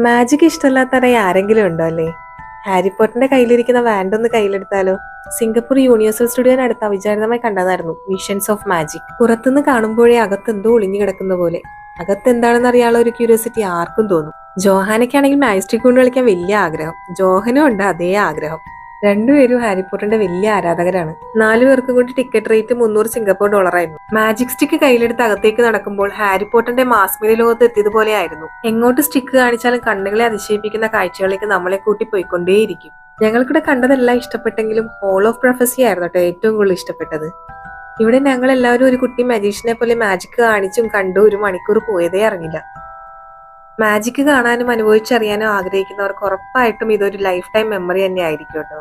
Magic ഇഷ്ടമല്ലാത്തവരായി ആരെങ്കിലും ഉണ്ടോ അല്ലേ? ഹാരി പോട്ടറിന്റെ കയ്യിലിരിക്കുന്ന വാൻഡ് ഒന്ന് കയ്യിലെടുത്താലോ? സിംഗപ്പൂർ യൂണിവേഴ്സൽ സ്റ്റുഡിയോനടുത്ത് അവിചാരിതമായി കണ്ടതായിരുന്നു വിഷൻസ് ഓഫ് മാജിക്. പുറത്തുനിന്ന് കാണുമ്പോഴേ അകത്തെന്തോ ഒളിഞ്ഞു കിടക്കുന്ന പോലെ. അകത്തെന്താണെന്ന് അറിയാനുള്ള ഒരു ക്യൂരിയോസിറ്റി ആർക്കും തോന്നും. ജോഹാനയ്ക്കാണെങ്കിൽ മാജിസ്ട്രിക് കൊണ്ട് കളിക്കാൻ വലിയ ആഗ്രഹം. ജോഹനും ഉണ്ട് അതേ ആഗ്രഹം. രണ്ടുപേരും ഹാരി പോട്ടറിന്റെ വലിയ ആരാധകരാണ്. 4 പേർക്കും കൂടി ടിക്കറ്റ് റേറ്റ് 300 സിംഗപ്പൂർ ഡോളറായിരുന്നു. മാജിക് സ്റ്റിക്ക് കയ്യിലെടുത്ത് അകത്തേക്ക് നടക്കുമ്പോൾ ഹാരി പോട്ടറിന്റെ മാസ്മരി ലോകത്ത് എത്തിയതുപോലെ ആയിരുന്നു. എങ്ങോട്ട് സ്റ്റിക്ക് കാണിച്ചാലും കണ്ണുകളെ അതിശയിപ്പിക്കുന്ന കാഴ്ചകളിലേക്ക് നമ്മളെ കൂട്ടി പോയിക്കൊണ്ടേയിരിക്കും. ഞങ്ങൾക്കിവിടെ കണ്ടതെല്ലാം ഇഷ്ടപ്പെട്ടെങ്കിലും ഹോൾ ഓഫ് പ്രൊഫസി ആയിരുന്നു കേട്ടോ ഏറ്റവും കൂടുതൽ ഇഷ്ടപ്പെട്ടത്. ഇവിടെ ഞങ്ങൾ എല്ലാവരും ഒരു കുട്ടി മജീഷ്യനെ പോലെ മാജിക് കാണിച്ചും കണ്ടു 1 മണിക്കൂർ പോയതേ അറിഞ്ഞില്ല. മാജിക് കാണാനും അനുഭവിച്ചറിയാനും ആഗ്രഹിക്കുന്നവർക്ക് ഉറപ്പായിട്ടും ഇതൊരു ലൈഫ് ടൈം മെമ്മറി തന്നെ ആയിരിക്കും കേട്ടോ.